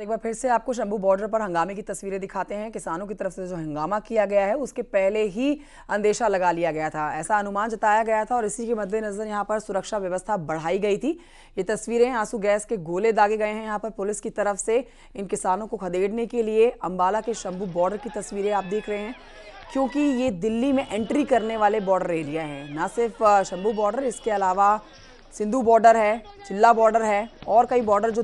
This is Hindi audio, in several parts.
एक बार फिर से आपको शंभू बॉर्डर पर हंगामे की तस्वीरें दिखाते हैं। किसानों की तरफ से जो हंगामा किया गया है उसके पहले ही अंदेशा लगा लिया गया था, ऐसा अनुमान जताया गया था और इसी के मद्देनजर यहां पर सुरक्षा व्यवस्था बढ़ाई गई थी। ये तस्वीरें, आंसू गैस के गोले दागे गए हैं यहां पर पुलिस की तरफ से इन किसानों को खदेड़ने के लिए। अंबाला के शंभू बॉर्डर की तस्वीरें आप देख रहे हैं, क्योंकि ये दिल्ली में एंट्री करने वाले बॉर्डर एरिया है। ना सिर्फ शंभू बॉर्डर, इसके अलावा सिंधु बॉर्डर है, चिल्ला बॉर्डर है और कई बॉर्डर जो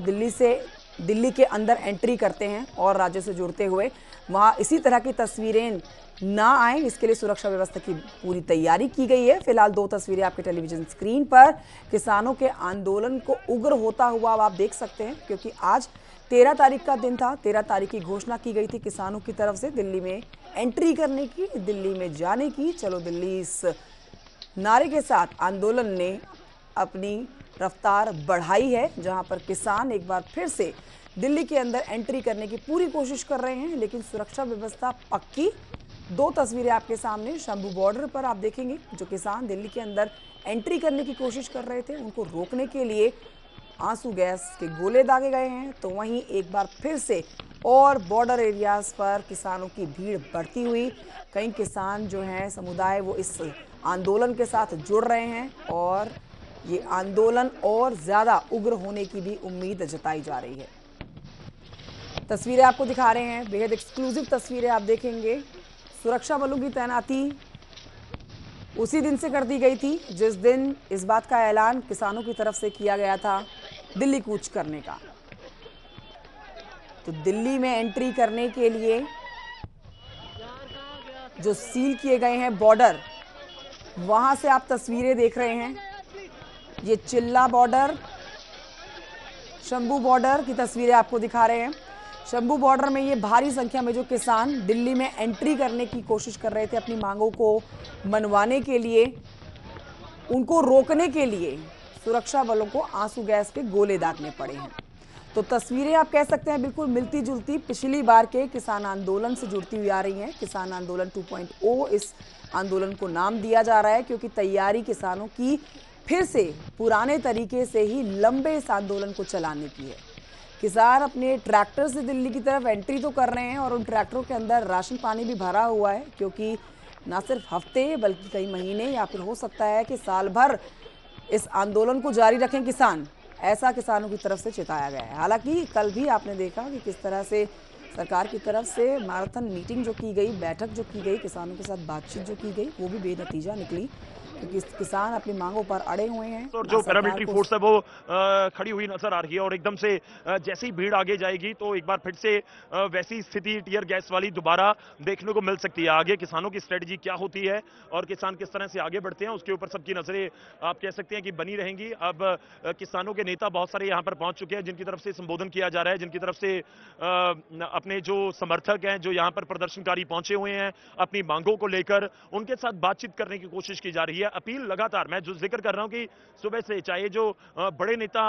दिल्ली के अंदर एंट्री करते हैं और राज्य से जुड़ते हुए, वहाँ इसी तरह की तस्वीरें ना आए, इसके लिए सुरक्षा व्यवस्था की पूरी तैयारी की गई है। फिलहाल दो तस्वीरें आपके टेलीविजन स्क्रीन पर किसानों के आंदोलन को उग्र होता हुआ आप देख सकते हैं, क्योंकि आज 13 तारीख का दिन था। 13 तारीख की घोषणा की गई थी किसानों की तरफ से दिल्ली में एंट्री करने की, दिल्ली में जाने की। चलो दिल्ली, इस नारे के साथ आंदोलन ने अपनी रफ्तार बढ़ाई है, जहां पर किसान एक बार फिर से दिल्ली के अंदर एंट्री करने की पूरी कोशिश कर रहे हैं, लेकिन सुरक्षा व्यवस्था पक्की। दो तस्वीरें आपके सामने शंभू बॉर्डर पर आप देखेंगे, जो किसान दिल्ली के अंदर एंट्री करने की कोशिश कर रहे थे, उनको रोकने के लिए आंसू गैस के गोले दागे गए हैं। तो वहीं एक बार फिर से और बॉर्डर एरियाज पर किसानों की भीड़ बढ़ती हुई, कई किसान जो हैं समुदाय, वो इस आंदोलन के साथ जुड़ रहे हैं और ये आंदोलन और ज्यादा उग्र होने की भी उम्मीद जताई जा रही है। तस्वीरें आपको दिखा रहे हैं, बेहद एक्सक्लूसिव तस्वीरें आप देखेंगे। सुरक्षा बलों की तैनाती उसी दिन से कर दी गई थी जिस दिन इस बात का ऐलान किसानों की तरफ से किया गया था दिल्ली कूच करने का। तो दिल्ली में एंट्री करने के लिए जो सील किए गए हैं बॉर्डर, वहां से आप तस्वीरें देख रहे हैं। ये चिल्ला बॉर्डर, शंभू बॉर्डर की तस्वीरें आपको दिखा रहे हैं। शंभू बॉर्डर में ये भारी संख्या में जो किसान दिल्ली में एंट्री करने की कोशिश कर रहे थे अपनी मांगों को मनवाने के लिए, उनको रोकने के लिए सुरक्षा बलों को आंसू गैस के गोले दागने पड़े हैं। तो तस्वीरें आप कह सकते हैं बिल्कुल मिलती जुलती पिछली बार के किसान आंदोलन से जुड़ती हुई आ रही हैं। किसान आंदोलन 2.0 इस आंदोलन को नाम दिया जा रहा है, क्योंकि तैयारी किसानों की फिर से पुराने तरीके से ही लंबे इस आंदोलन को चलाने की है। किसान अपने ट्रैक्टर से दिल्ली की तरफ एंट्री तो कर रहे हैं और उन ट्रैक्टरों के अंदर राशन पानी भी भरा हुआ है, क्योंकि ना सिर्फ हफ्ते बल्कि कई महीने या फिर हो सकता है कि साल भर इस आंदोलन को जारी रखें किसान, ऐसा किसानों की तरफ से चिताया गया है। हालांकि कल भी आपने देखा कि किस तरह से सरकार की तरफ से मैराथन मीटिंग जो की गई, बैठक जो की गई, किसानों के साथ बातचीत जो की गई, वो भी बेनतीजा निकली, क्योंकि किसान अपनी मांगों पर अड़े हुए हैं। और जो पैरामिलिट्री फोर्स है वो खड़ी हुई नजर आ रही है और एकदम से जैसी भीड़ आगे जाएगी तो एक बार फिर से वैसी स्थिति टीयर गैस वाली दोबारा देखने को मिल सकती है। आगे किसानों की स्ट्रेटजी क्या होती है और किसान किस तरह से आगे बढ़ते हैं, उसके ऊपर सबकी नजरें आप कह सकते हैं कि बनी रहेंगी। अब किसानों के नेता बहुत सारे यहाँ पर पहुंच चुके हैं, जिनकी तरफ से संबोधन किया जा रहा है, जिनकी तरफ से अपने जो समर्थक हैं, जो यहाँ पर प्रदर्शनकारी पहुंचे हुए हैं, अपनी मांगों को लेकर उनके साथ बातचीत करने की कोशिश की जा रही है। अपील लगातार, मैं जो जिक्र कर रहा हूं कि सुबह से चाहे जो बड़े नेता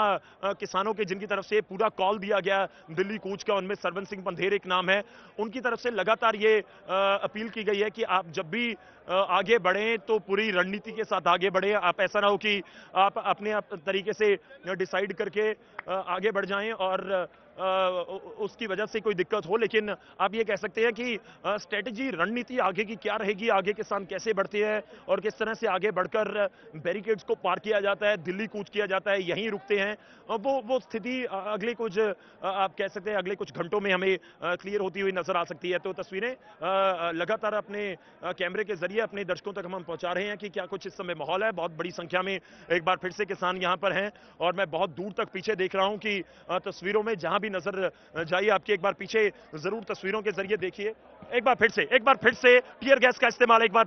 किसानों के जिनकी तरफ से पूरा कॉल दिया गया दिल्ली कूच का, उनमें सरवन सिंह पंधेर एक नाम है, उनकी तरफ से लगातार ये अपील की गई है कि आप जब भी आगे बढ़ें तो पूरी रणनीति के साथ आगे बढ़ें। आप ऐसा ना हो कि आप अपने तरीके से डिसाइड करके आगे बढ़ जाएं और उसकी वजह से कोई दिक्कत हो, लेकिन आप ये कह सकते हैं कि स्ट्रेटेजी, रणनीति आगे की क्या रहेगी, आगे किसान कैसे बढ़ते हैं और किस तरह से आगे बढ़कर बैरिकेड्स को पार किया जाता है, दिल्ली कूच किया जाता है, यहीं रुकते हैं, वो स्थिति अगले कुछ आप कह सकते हैं अगले कुछ घंटों में हमें क्लियर होती हुई नजर आ सकती है। तो तस्वीरें लगातार अपने कैमरे के जरिए अपने दर्शकों तक हम पहुंचा रहे हैं कि क्या कुछ इस समय माहौल है। बहुत बड़ी संख्या में एक बार फिर से किसान यहां पर हैं और मैं बहुत दूर तक पीछे देख रहा हूं कि तस्वीरों में जहां भी नजर जाइए आपके, एक बार पीछे जरूर तस्वीरों के जरिए देखिए। एक बार फिर से टियर गैस का इस्तेमाल, एक बार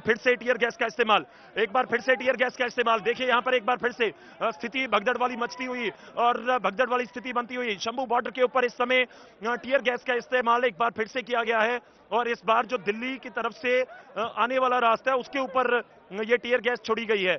फिर से टियर गैस का इस्तेमाल, एक बार फिर से टियर गैस का इस्तेमाल। देखिए यहां पर एक बार फिर से स्थिति भगदड़ वाली मचती हुई और भगदड़ वाली स्थिति बनती हुई शंभू बॉर्डर के ऊपर इस समय टियर गैस का इस्तेमाल एक बार फिर से किया गया है और इस बार जो दिल्ली की तरफ से आने वाला रास्ता है उसके ऊपर ये टियर गैस छोड़ी गई है।